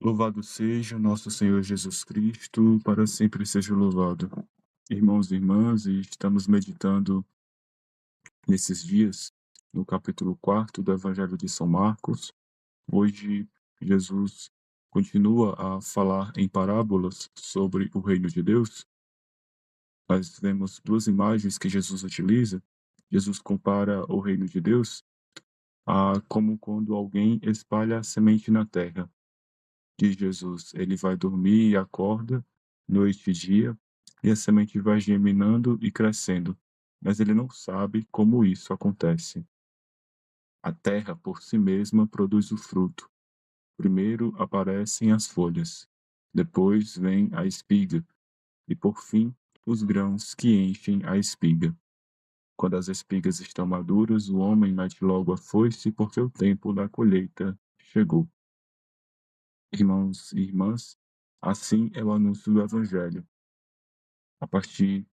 Louvado seja nosso Senhor Jesus Cristo, para sempre seja louvado. Irmãos e irmãs, e estamos meditando nesses dias no capítulo 4 do Evangelho de São Marcos. Hoje, Jesus continua a falar em parábolas sobre o reino de Deus. Nós vemos duas imagens que Jesus utiliza. Jesus compara o reino de Deus a como quando alguém espalha a semente na terra. De Jesus, ele vai dormir e acorda, noite e dia, e a semente vai germinando e crescendo, mas ele não sabe como isso acontece. A terra, por si mesma, produz o fruto. Primeiro aparecem as folhas, depois vem a espiga, e por fim, os grãos que enchem a espiga. Quando as espigas estão maduras, o homem mete logo a foice, porque o tempo da colheita chegou. Irmãos e irmãs, assim é o anúncio do Evangelho. A partir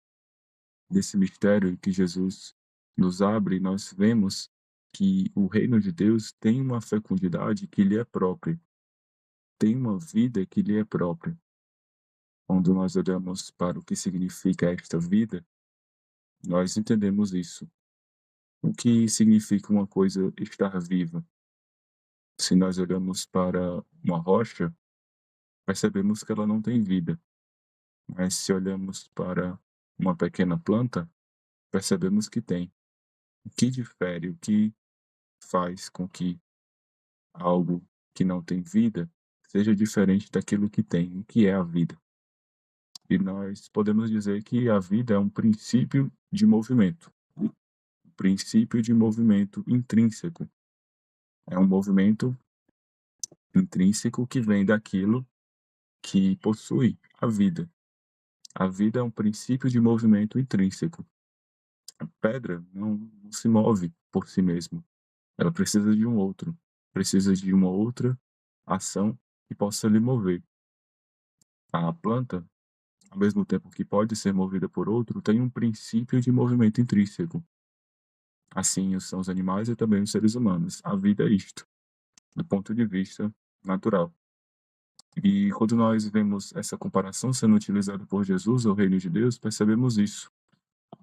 desse mistério que Jesus nos abre, nós vemos que o reino de Deus tem uma fecundidade que lhe é própria, tem uma vida que lhe é própria. Quando nós olhamos para o que significa esta vida, nós entendemos isso. O que significa uma coisa estar viva? Se nós olhamos para uma rocha, percebemos que ela não tem vida. Mas se olhamos para uma pequena planta, percebemos que tem. O que difere, o que faz com que algo que não tem vida seja diferente daquilo que tem, o que é a vida? E nós podemos dizer que a vida é um princípio de movimento, um princípio de movimento intrínseco. É um movimento intrínseco que vem daquilo que possui a vida. A vida é um princípio de movimento intrínseco. A pedra não se move por si mesma. Ela precisa de um outro, precisa de uma outra ação que possa lhe mover. A planta, ao mesmo tempo que pode ser movida por outro, tem um princípio de movimento intrínseco. Assim são os animais e também os seres humanos. A vida é isto, do ponto de vista natural. E quando nós vemos essa comparação sendo utilizada por Jesus ao reino de Deus, percebemos isso.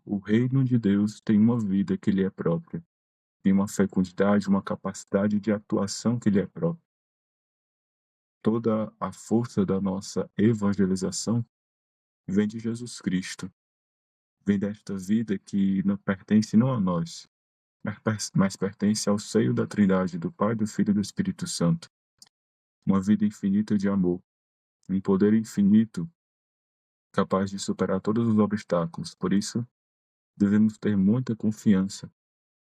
O reino de Deus tem uma vida que lhe é própria, tem uma fecundidade, uma capacidade de atuação que lhe é própria. Toda a força da nossa evangelização vem de Jesus Cristo, vem desta vida que não pertence não a nós, mas pertence ao seio da Trindade, do Pai, do Filho e do Espírito Santo. Uma vida infinita de amor, um poder infinito capaz de superar todos os obstáculos. Por isso, devemos ter muita confiança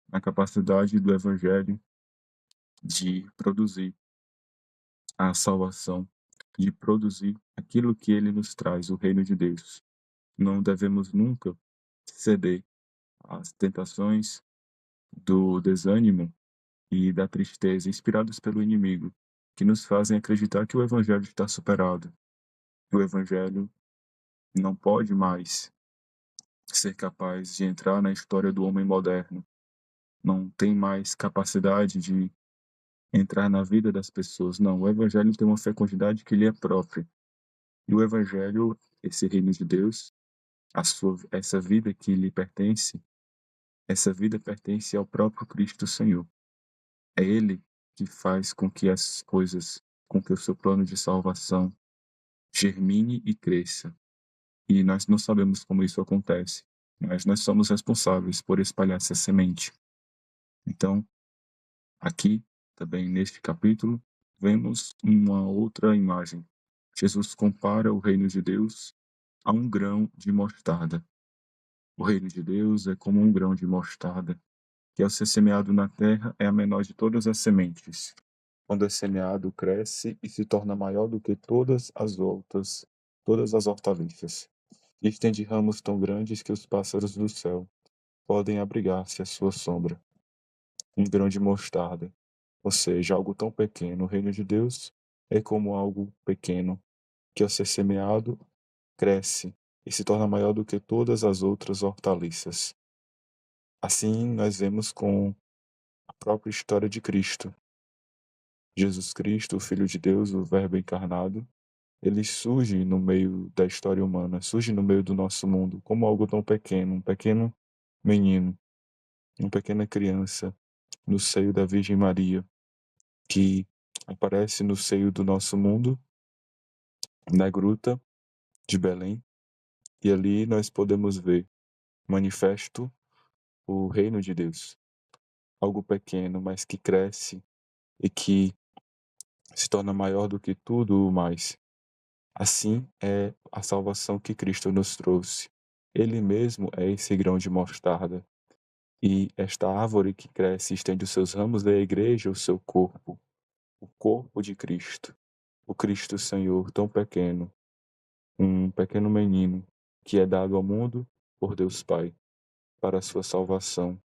na capacidade do Evangelho de produzir a salvação, de produzir aquilo que ele nos traz, o reino de Deus. Não devemos nunca ceder às tentações do desânimo e da tristeza inspirados pelo inimigo, que nos fazem acreditar que o evangelho está superado, que o evangelho não pode mais ser capaz de entrar na história do homem moderno, não tem mais capacidade de entrar na vida das pessoas. Não, o evangelho tem uma fecundidade que lhe é própria. E o evangelho, esse reino de Deus, essa vida que lhe pertence, essa vida pertence ao próprio Cristo Senhor. É Ele que faz com que as coisas, com que o seu plano de salvação germine e cresça. E nós não sabemos como isso acontece, mas nós somos responsáveis por espalhar essa semente. Então, aqui, também neste capítulo, vemos uma outra imagem. Jesus compara o reino de Deus a um grão de mostarda. O reino de Deus é como um grão de mostarda, que ao ser semeado na terra é a menor de todas as sementes. Quando é semeado, cresce e se torna maior do que todas as hortaliças. E estende ramos tão grandes que os pássaros do céu podem abrigar-se à sua sombra. Um grão de mostarda, ou seja, algo tão pequeno, o reino de Deus é como algo pequeno, que ao ser semeado, cresce e se torna maior do que todas as outras hortaliças. Assim, nós vemos com a própria história de Cristo. Jesus Cristo, o Filho de Deus, o Verbo encarnado, ele surge no meio da história humana, surge no meio do nosso mundo como algo tão pequeno, um pequeno menino, uma pequena criança no seio da Virgem Maria, que aparece no seio do nosso mundo, na gruta de Belém, e ali nós podemos ver manifesto o reino de Deus, algo pequeno, mas que cresce e que se torna maior do que tudo o mais. Assim é a salvação que Cristo nos trouxe. Ele mesmo é esse grão de mostarda. E esta árvore que cresce e estende os seus ramos é a igreja, o seu corpo, o corpo de Cristo. O Cristo Senhor, tão pequeno, um pequeno menino que é dado ao mundo por Deus Pai para a sua salvação.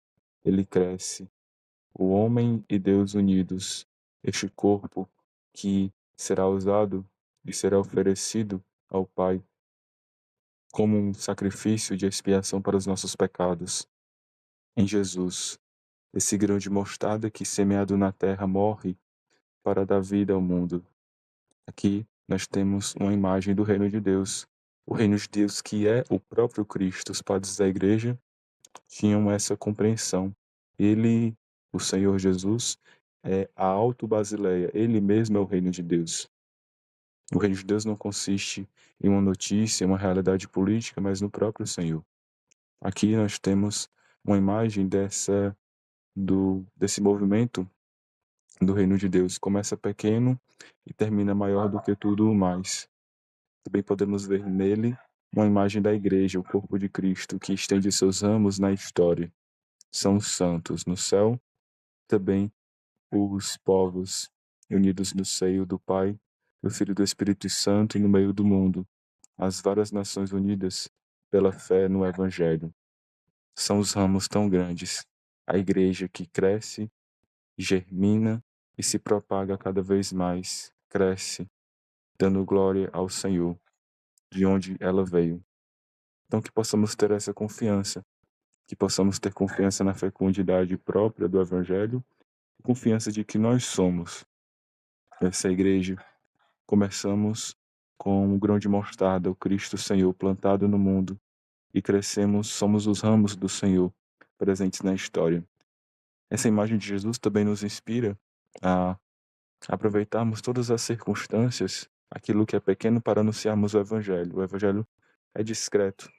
Ele cresce, o homem e Deus unidos, este corpo que será usado e será oferecido ao Pai como um sacrifício de expiação para os nossos pecados. Em Jesus, esse grão de mostarda que semeado na terra morre para dar vida ao mundo. Aqui nós temos uma imagem do reino de Deus. O reino de Deus que é o próprio Cristo. Os padres da igreja tinham essa compreensão. Ele, o Senhor Jesus, é a auto-Basileia. Ele mesmo é o reino de Deus. O reino de Deus não consiste em uma notícia, uma realidade política, mas no próprio Senhor. Aqui nós temos uma imagem desse movimento do reino de Deus. Começa pequeno e termina maior do que tudo o mais. Também podemos ver nele uma imagem da igreja, o corpo de Cristo, que estende seus ramos na história. São os santos no céu, também os povos unidos no seio do Pai, do Filho e do Espírito Santo e no meio do mundo, as várias nações unidas pela fé no Evangelho. São os ramos tão grandes, a igreja que cresce, germina e se propaga cada vez mais, cresce, dando glória ao Senhor, de onde ela veio. Então que possamos ter essa confiança, que possamos ter confiança na fecundidade própria do Evangelho, confiança de que nós somos essa igreja. Começamos com um grão de mostarda, o Cristo Senhor plantado no mundo, e crescemos, somos os ramos do Senhor presentes na história. Essa imagem de Jesus também nos inspira a aproveitarmos todas as circunstâncias, aquilo que é pequeno, para anunciarmos o Evangelho. O Evangelho é discreto,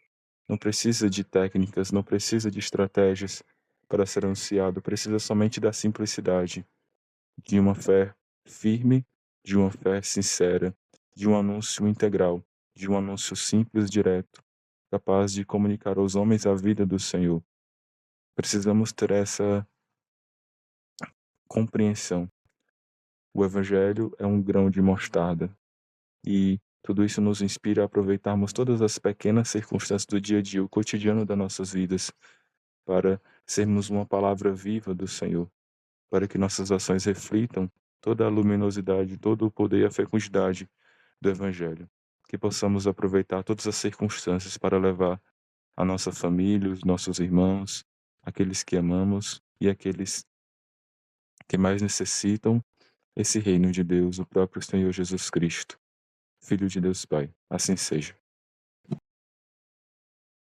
não precisa de técnicas, não precisa de estratégias para ser anunciado, precisa somente da simplicidade, de uma fé firme, de uma fé sincera, de um anúncio integral, de um anúncio simples, direto, capaz de comunicar aos homens a vida do Senhor. Precisamos ter essa compreensão. O Evangelho é um grão de mostarda e tudo isso nos inspira a aproveitarmos todas as pequenas circunstâncias do dia a dia, o cotidiano das nossas vidas, para sermos uma palavra viva do Senhor, para que nossas ações reflitam toda a luminosidade, todo o poder e a fecundidade do Evangelho. Que possamos aproveitar todas as circunstâncias para levar a nossa família, os nossos irmãos, aqueles que amamos e aqueles que mais necessitam esse reino de Deus, o próprio Senhor Jesus Cristo, Filho de Deus Pai. Assim seja.